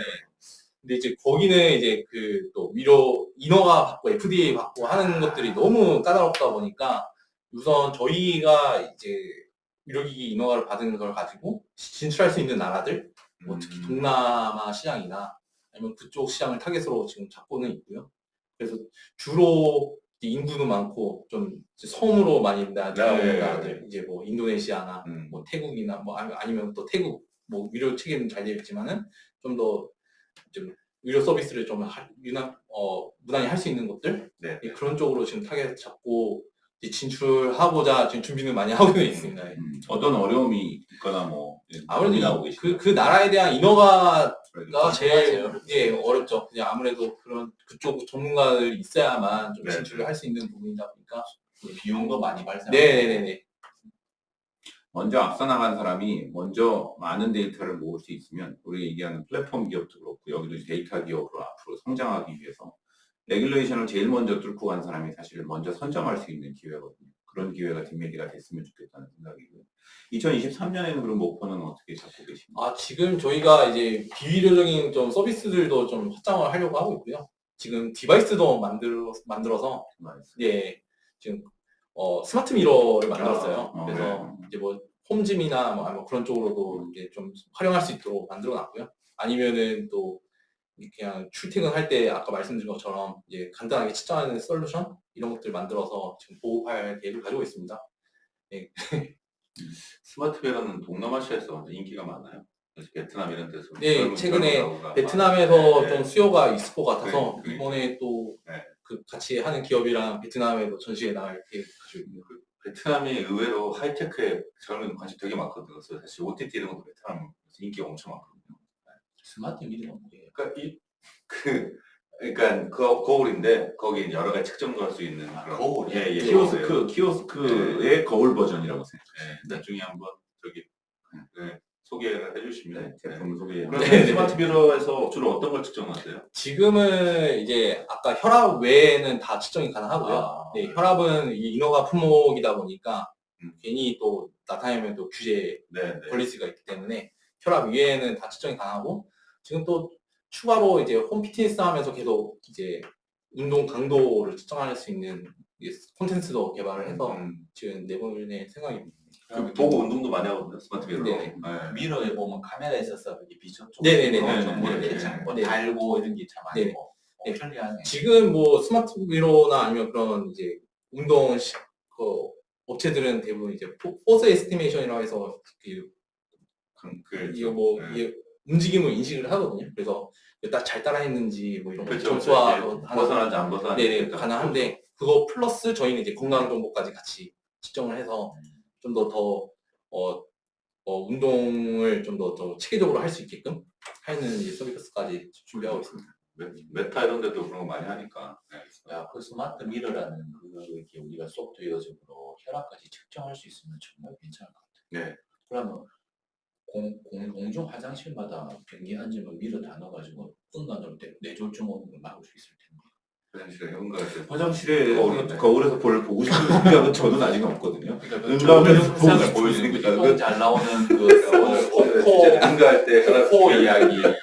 [SPEAKER 4] 근데 이제 거기는 이제 그 또 위로 인허가 받고 FDA 받고 하는 것들이 너무 까다롭다 보니까 우선 저희가 이제 의료기기 인허가를 받은 걸 가지고 진출할 수 있는 나라들, 뭐 특히 동남아 시장이나 아니면 그쪽 시장을 타겟으로 지금 잡고는 있고요. 그래서 주로 이제 인구도 많고 좀 이제 섬으로 많이 나오는
[SPEAKER 3] 네.
[SPEAKER 4] 나라들, 이제 뭐 인도네시아나 뭐 태국이나 뭐 아니면 또 태국 뭐 의료 체계는 잘 되어 있지만은 좀 더 좀 의료 서비스를 좀 무난히 할 수 있는 곳들,
[SPEAKER 3] 네.
[SPEAKER 4] 예, 그런 쪽으로 지금 타겟 잡고 이제 진출하고자 지금 준비는 많이 하고 있습니다. 예.
[SPEAKER 2] 어떤 어려움이 있거나 뭐
[SPEAKER 4] 아무래도
[SPEAKER 2] 나오고
[SPEAKER 4] 그
[SPEAKER 2] 계시나요?
[SPEAKER 4] 나라에 대한 인허가가 제일
[SPEAKER 1] 맞아요.
[SPEAKER 4] 예, 어렵죠. 그냥 아무래도 그쪽 전문가들이 있어야만 좀
[SPEAKER 3] 네.
[SPEAKER 4] 진출을 할 수 있는 부분이다 보니까.
[SPEAKER 1] 비용도 많이 발생.
[SPEAKER 4] 네네네.
[SPEAKER 2] 먼저 앞서 나간 사람이 먼저 많은 데이터를 모을 수 있으면 우리 얘기하는 플랫폼 기업도 그렇고 여기도 이제 데이터 기업으로 앞으로 성장하기 위해서 레귤레이션을 제일 먼저 뚫고 간 사람이 사실 먼저 선점할 수 있는 기회거든요. 그런 기회가 뒷메디가 됐으면 좋겠다는 생각이고요. 2023년에는 그런 목표는 어떻게 잡고 계십니까?
[SPEAKER 4] 지금 저희가 이제 비의료적인 좀 서비스들도 좀 확장을 하려고 하고 있고요. 지금 디바이스도 만들어서 예, 지금 스마트 미러를 만들었어요. 그래서 이제 뭐 홈짐이나 뭐 아니면 그런 쪽으로도 이제 좀 활용할 수 있도록 만들어 놨고요. 아니면은 또 그냥 출퇴근할 때 아까 말씀드린 것처럼 이제 간단하게 측정하는 솔루션 이런 것들 만들어서 지금 보급할 계획을 가지고 있습니다. 예.
[SPEAKER 3] 스마트웨어는 동남아시아에서 완전 인기가 많아요. 그래서 베트남 이런 데서
[SPEAKER 4] 네,
[SPEAKER 3] 젊은
[SPEAKER 4] 최근에
[SPEAKER 3] 나오가
[SPEAKER 4] 베트남에서
[SPEAKER 3] 많아요.
[SPEAKER 4] 좀 수요가 있을 것 같아서
[SPEAKER 3] 네,
[SPEAKER 4] 이번에 또
[SPEAKER 3] 네.
[SPEAKER 4] 그 같이 하는 기업이랑 베트남에도 전시회 나갈 계획 가지고 있고요.
[SPEAKER 3] 베트남이 의외로 하이테크에 젊은 관심 되게 많거든요. 그래서 사실 OTT 이런 것도 베트남 인기가 엄청 많거든요.
[SPEAKER 1] 스마트 미디어 뭐예요?
[SPEAKER 3] 그러니까 거울인데 거기 여러 가지 측정도 할 수 있는 그런
[SPEAKER 1] 거울이요?
[SPEAKER 3] 예,
[SPEAKER 2] 키오스크의 거울 버전이라고 생각해요.
[SPEAKER 3] 네, 나중에 한번 소개를 해주시면
[SPEAKER 2] 제품 소개.
[SPEAKER 3] 그러면
[SPEAKER 4] 네.
[SPEAKER 3] 스마트 미러에서 주로 어떤 걸 측정하세요?
[SPEAKER 4] 지금은 이제 아까 혈압 외에는 다 측정이 가능하고요. 네, 혈압은 이 인허가 품목이다 보니까 괜히 또 나타내면 또 규제
[SPEAKER 3] 네,
[SPEAKER 4] 걸릴 수가 있기 때문에 혈압 위에는 다 측정이 가능하고 지금 또 추가로 이제 홈 피트니스 하면서 계속 이제 운동 강도를 측정할 수 있는 콘텐츠도 개발을 해서 지금 내보낼 생각입니다.
[SPEAKER 3] 보고 운동도 많이 하거든요. 스마트 미러로.
[SPEAKER 4] 네.
[SPEAKER 1] 미러에 보면 카메라 있어서 이 비전 쪽
[SPEAKER 4] 네네네.
[SPEAKER 1] 정보를
[SPEAKER 3] 네.
[SPEAKER 1] 캐치하는 거
[SPEAKER 4] 네.
[SPEAKER 1] 달고 이런 게 참
[SPEAKER 4] 네.
[SPEAKER 1] 많고 편리하네.
[SPEAKER 4] 지금 뭐 스마트 미러나 아니면 그런 이제 운동 업체들은 대부분 이제 포스 에스티메이션이라고 해서 이거 뭐 이게 움직임을 인식을 하거든요. 그래서 딱 잘 따라했는지 뭐 이런 거
[SPEAKER 3] 그렇죠.
[SPEAKER 4] 점수화
[SPEAKER 3] 벗어나지 안 벗어나지.
[SPEAKER 4] 네네 가능한데 그거 플러스 저희는 이제 건강 정보까지 같이 측정을 해서 좀 더 운동을 좀 더 체계적으로 할 수 있게끔 하는 이제 서비스까지 준비하고 있습니다.
[SPEAKER 3] 메타 이런 데도 그런 거 많이 하니까.
[SPEAKER 1] 야, 그 스마트 미러라는 이렇게 우리가 소프트웨어적으로 혈압까지 측정할 수 있으면 정말 괜찮을 것 같아요.
[SPEAKER 3] 네.
[SPEAKER 1] 그러면 공중 화장실마다 변기 앉으면 미러 다 넣어가지고 응가할 때 뇌졸중 오는 걸 막을 수 있을 텐데.
[SPEAKER 3] 화장실에 응가할 때.
[SPEAKER 2] 화장실에
[SPEAKER 3] 거울인데.
[SPEAKER 2] 거울에서 보고 싶은 생각은 저는 아직 없거든요.
[SPEAKER 1] 그러니까
[SPEAKER 2] 응가하면서 보고
[SPEAKER 1] 영상을
[SPEAKER 2] 싶은
[SPEAKER 1] 보여주는
[SPEAKER 2] 생각.
[SPEAKER 1] 거잘 나오는 그
[SPEAKER 3] 코코 응가할 때
[SPEAKER 1] 코코 이야기.
[SPEAKER 3] 네.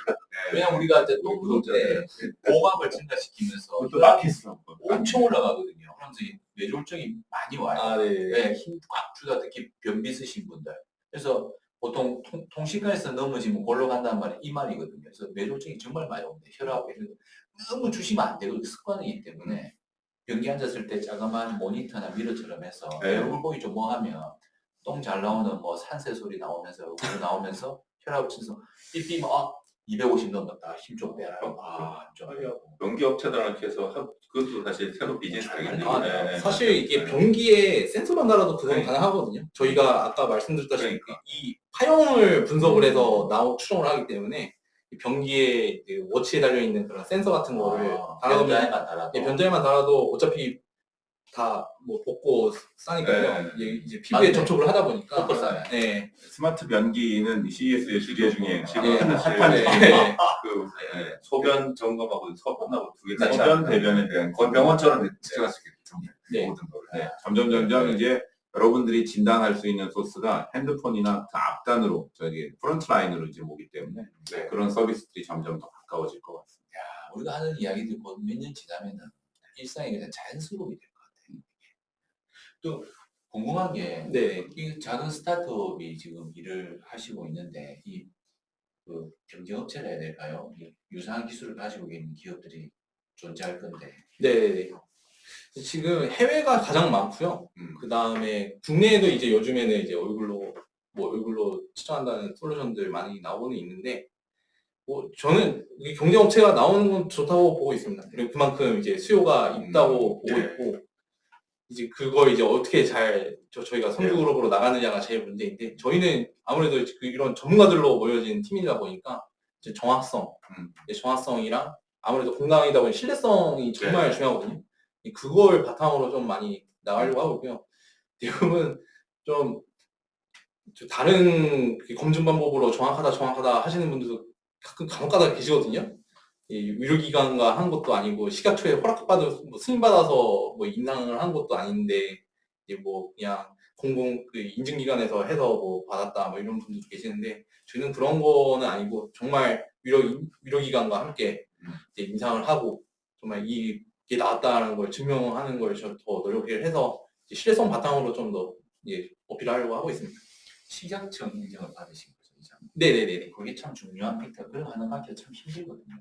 [SPEAKER 1] 왜냐면 우리가 이제 또 그럴 때 고압을 증가시키면서
[SPEAKER 2] 또 마켓으로
[SPEAKER 1] 엄청 올라가거든요. 그러면서 이 뇌졸중이 많이 와요.
[SPEAKER 4] 네.
[SPEAKER 1] 네, 힘 꽉 주다 특히 변비 쓰신 분들. 그래서 보통 통신관에서 넘어지면 골로 간다는 말이 이 말이거든요. 그래서 뇌졸중이 정말 많이 옵니다. 혈압 이런 거 너무 주시면 안 되고 습관이기 때문에 변기 앉았을 때 자그마한 모니터나 미러처럼 해서 내 얼굴 보기 좀 뭐 하면 똥 잘 나오는 뭐 산새 소리 나오면서 얼굴 나오면서 혈압 치면서 삐삐 막 250 넘었다. 힘 좀 빼라. 좀
[SPEAKER 3] 변기 업체들한테 해서 그것도 사실 새로 비즈니스 되겠네요. 네.
[SPEAKER 4] 사실 이게 변기에 센서만 달아도 그건
[SPEAKER 3] 네.
[SPEAKER 4] 가능하거든요. 저희가 아까 말씀드렸다시피
[SPEAKER 3] 그러니까.
[SPEAKER 4] 이 파형을 분석을 해서 추정을 하기 때문에 이 변기에 그 워치에 달려있는 그런 센서 같은 거를 달아놓으면
[SPEAKER 1] 변자에만 달아도.
[SPEAKER 4] 변자에만 달아도 어차피 다 뭐 벗고 싸니까요.
[SPEAKER 3] 네.
[SPEAKER 4] 이제 피부에
[SPEAKER 1] 맞네.
[SPEAKER 4] 접촉을 하다 보니까.
[SPEAKER 1] 벗고 싸요.
[SPEAKER 4] 네.
[SPEAKER 2] 스마트 변기는 CES의 주제 중에
[SPEAKER 3] 지금
[SPEAKER 4] 네.
[SPEAKER 2] 핫한
[SPEAKER 4] 네.
[SPEAKER 3] 그 소변 점검하고 소변하고 두 개 같이
[SPEAKER 2] 소변
[SPEAKER 3] 하는
[SPEAKER 2] 대변에 대한
[SPEAKER 3] 거의 병원처럼 측정할 수 있겠죠.
[SPEAKER 4] 네.
[SPEAKER 3] 모든 걸.
[SPEAKER 2] 네, 점점
[SPEAKER 3] 네.
[SPEAKER 2] 이제 여러분들이 진단할 수 있는 소스가 핸드폰이나 그 앞단으로 저기 프론트 라인으로 이제 오기 때문에
[SPEAKER 3] 네.
[SPEAKER 2] 그런 서비스들이 점점 더 가까워질 것 같습니다.
[SPEAKER 1] 우리가 하는 이야기들이 몇 년 지나면은 일상에 그냥 자연스러움이 될 것 같아요. 또 궁금한 게
[SPEAKER 4] 네.
[SPEAKER 1] 이 작은 스타트업이 지금 일을 하시고 있는데 그 경쟁업체라 해야 될까요? 이 유사한 기술을 가지고 있는 기업들이 존재할 건데
[SPEAKER 4] 네. 지금 해외가 가장 많고요.
[SPEAKER 3] 음.
[SPEAKER 4] 그 다음에 국내에도 이제 요즘에는 이제 얼굴로 측정한다는 솔루션들 많이 나오고는 있는데, 뭐 저는 이 경쟁업체가 나오는 건 좋다고 보고 있습니다. 그리고 그만큼 이제 수요가 있다고 보고
[SPEAKER 3] 네.
[SPEAKER 4] 있고, 이제 그거 이제 어떻게 잘 저희가 선두 그룹으로 나가느냐가 제일 문제인데, 저희는 아무래도 이런 전문가들로 모여진 팀이다 보니까 이제 정확성이랑 아무래도 공장이다 보니 신뢰성이 정말
[SPEAKER 3] 네.
[SPEAKER 4] 중요하거든요. 그걸 바탕으로 좀 많이 나가려고 하고 있고요. 대부분 좀 다른 검증 방법으로 정확하다 하시는 분들도 가끔 간혹가다 계시거든요. 이 의료기관과 한 것도 아니고 식약처에 허락받은 승인받아서 뭐 인상을 한 것도 아닌데 이제 뭐 그냥 공공 그 인증기관에서 해서 뭐 받았다 뭐 이런 분들도 계시는데, 저희는 그런 거는 아니고 정말 의료기관과 함께 이제 인상을 하고 정말 이게 나왔다는 걸 증명하는 걸 더 노력을 해서 이제 신뢰성 바탕으로 좀 더 어필하려고 하고 있습니다.
[SPEAKER 1] 식약청 인증을 받으신 거죠, 이제.
[SPEAKER 4] 네네네네.
[SPEAKER 1] 그게 참 중요한 팩터. 그걸 가능하기가 참 힘들거든요.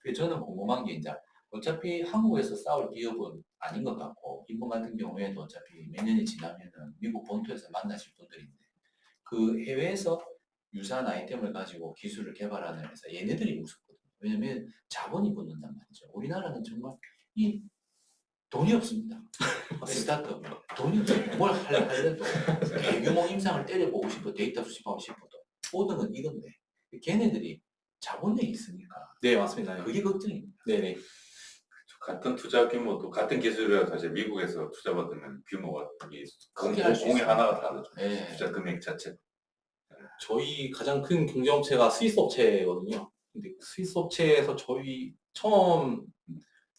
[SPEAKER 1] 그래서 저는 궁금한 게 이제 어차피 한국에서 싸울 기업은 아닌 것 같고, 이분 같은 경우에도 어차피 몇 년이 지나면은 미국 본토에서 만나실 분들인데, 그 해외에서 유사한 아이템을 가지고 기술을 개발하는 회사, 얘네들이 무섭거든요. 왜냐면 자본이 붙는단 말이죠. 우리나라는 정말 이 돈이 없습니다. 스타트업 돈이 없어요. 뭘 하려도 대규모 임상을 때려보고 싶어, 데이터 수집하고 싶어도 5등은 이건데 걔네들이 자본력이 있으니까
[SPEAKER 4] 네, 맞습니다.
[SPEAKER 1] 그게 걱정입니다.
[SPEAKER 4] 네네.
[SPEAKER 3] 같은 투자 규모도 같은 기술이라도 사실 미국에서 투자받으면 규모가
[SPEAKER 1] 크게 할수
[SPEAKER 3] 공이
[SPEAKER 1] 있어요.
[SPEAKER 3] 하나가 다르죠.
[SPEAKER 1] 네.
[SPEAKER 3] 투자 금액 자체.
[SPEAKER 4] 저희 가장 큰 경쟁업체가 스위스 업체거든요. 근데 스위스 업체에서 저희 처음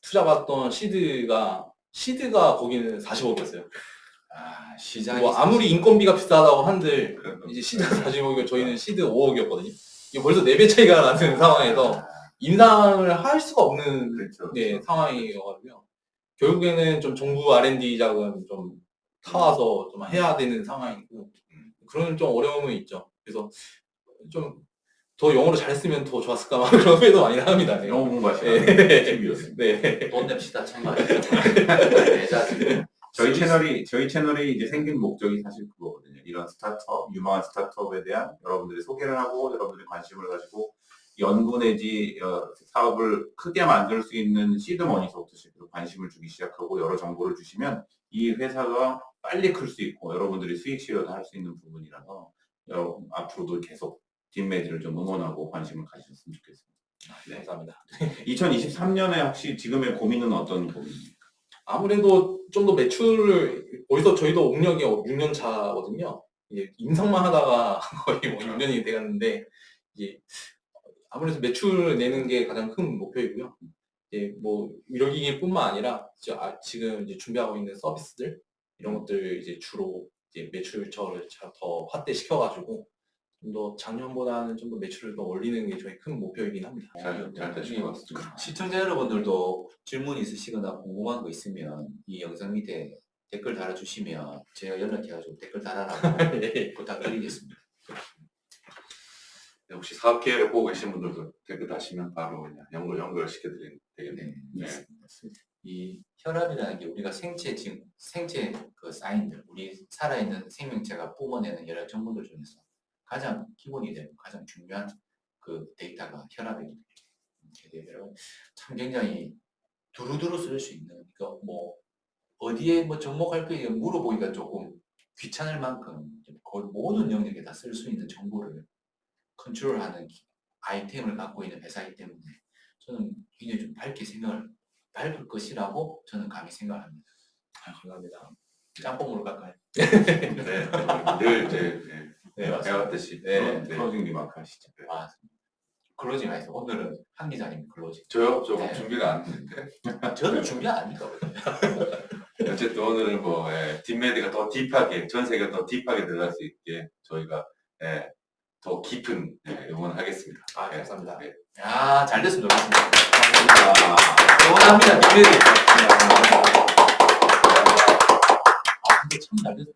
[SPEAKER 4] 투자받던 시드가 거기는 40억이었어요.
[SPEAKER 1] 시장이
[SPEAKER 4] 뭐 아무리 인건비가 비싸다고 한들
[SPEAKER 3] 그래도
[SPEAKER 4] 이제 시드 40억이고 저희는 시드 5억이었거든요. 이게 벌써 4배 차이가 나는 상황에서 인상을 할 수가 없는
[SPEAKER 3] 그렇죠.
[SPEAKER 4] 상황이어가지고요. 결국에는 좀 정부 R&D 자금 좀 타와서 좀 해야 되는 상황이고, 그런 좀 어려움은 있죠. 그래서 좀 더 영어로 잘했으면 더 좋았을까 막 그런 후회도 많이 합니다. 네.
[SPEAKER 2] 영어 공부하시는
[SPEAKER 4] 네.
[SPEAKER 2] 팁이었습니다.
[SPEAKER 4] 네.
[SPEAKER 1] 돈 냅시다 참말이죠. 내자 지금.
[SPEAKER 2] 저희 채널이 이제 생긴 목적이 사실 그거거든요. 이런 스타트업, 유망한 스타트업에 대한 여러분들이 소개를 하고 여러분들이 관심을 가지고 연구 내지 사업을 크게 만들 수 있는 시드머니서부터 관심을 주기 시작하고 여러 정보를 주시면 이 회사가 빨리 클 수 있고 여러분들이 수익 실현을 할 수 있는 부분이라서 앞으로도 계속 뒷매질을 좀 응원하고 관심을 가지셨으면 좋겠습니다.
[SPEAKER 4] 네, 감사합니다.
[SPEAKER 2] 2023년에 혹시 지금의 고민은 어떤 고민입니까?
[SPEAKER 4] 아무래도 좀 더 매출을, 어디서 저희도 옥력이 6년 차거든요. 이제 임상만 하다가 거의 뭐 6년이 돼갔는데, 이제 아무래도 매출 내는 게 가장 큰 목표이고요. 이제 뭐 의료기기뿐만 아니라 지금 이제 준비하고 있는 서비스들 이런 것들 이제 주로 이제 매출처를 더 확대시켜가지고 좀 더 작년보다는 좀 더 매출을 더 올리는 게 저희 큰 목표이긴 합니다.
[SPEAKER 3] 잘 되신 것 같습니다.
[SPEAKER 1] 시청자 여러분들도 질문 있으시거나 궁금한 거 있으면 이 영상 밑에 댓글 달아주시면 제가 연락해가지고 댓글 달아라고
[SPEAKER 4] 네.
[SPEAKER 1] 부탁드리겠습니다.
[SPEAKER 3] 네, 혹시 사업 기회를 보고 계신 분들도 댓글 다시면 바로 그냥 연결시켜드리면 되겠네요.
[SPEAKER 1] 네, 맞습니다. 이 혈압이라는 게 우리가 생체 그 사인들, 우리 살아있는 생명체가 뿜어내는 여러 정보들 중에서 가장 기본이 되고 가장 중요한 그 데이터가 혈압이 참 굉장히 두루두루 쓸 수 있는, 그러니까 뭐 어디에 뭐 접목할 거에 물어보기가 조금 귀찮을 만큼 거의 모든 영역에 다 쓸 수 있는 정보를 컨트롤하는 아이템을 갖고 있는 회사이기 때문에 저는 굉장히 좀 밝을 것이라고 저는 감히 생각합니다.
[SPEAKER 4] 감사합니다.
[SPEAKER 1] 짬뽕으로 갈까요?
[SPEAKER 3] 네, 늘 이제
[SPEAKER 1] 네, 맞습니다.
[SPEAKER 3] 배웠듯이.
[SPEAKER 1] 네.
[SPEAKER 2] 클로징 리마크 하시죠.
[SPEAKER 1] 아, 클로징 해서 오늘은 한 기자님 클로징.
[SPEAKER 3] 저요? 저
[SPEAKER 1] 네.
[SPEAKER 3] 준비가 안 됐는데.
[SPEAKER 1] 저는 준비 안 하니까.
[SPEAKER 3] 어쨌든 오늘은 뭐 딥메디가 더 딥하게, 전세가 더 딥하게 들어갈 수 있게 저희가 더 깊은 응원하겠습니다.
[SPEAKER 4] 아, 감사합니다.
[SPEAKER 3] 네.
[SPEAKER 1] 야, 잘 됐으면 좋겠습니다.
[SPEAKER 2] 감사합니다.
[SPEAKER 1] 응원합니다. 준비해 주세요. 아, 근데 참 잘 됐어요.